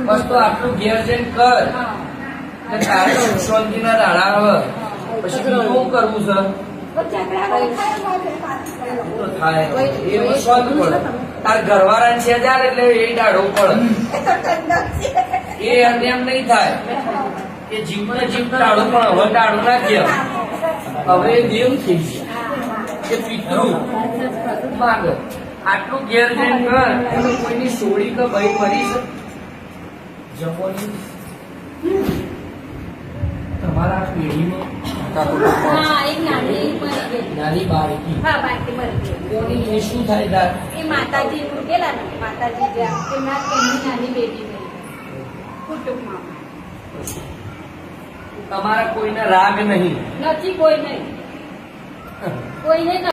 બસ તો આટલું ઘેર જઈને કર તારે શાંતિ ના દાડા આવે પછી બીજું શું કરવું છે થાય એવું શાંત પડે તાર ઘરવાળા છે જાય એટલે એ દાડો પડે એ એમ નહીં થાય કે જીવને જીવ દાડો પણ હવે દાડો ના ગયા હવે દેવ થઈ ગયા કે પિતૃ માંગે આટલું ઘેર જઈને કર કોઈની સોળી કે ભાઈ મરી છે જમવાની તમારા પેઢીમાં નાની બાળકી કોની શું થાય એ માતાજી મૂકેલા ને માતાજી જ્યાં એમના એમની નાની બેટી કુટુંબમાં તમારા કોઈને રાગ નહીં નથી કોઈ નહીં કોઈને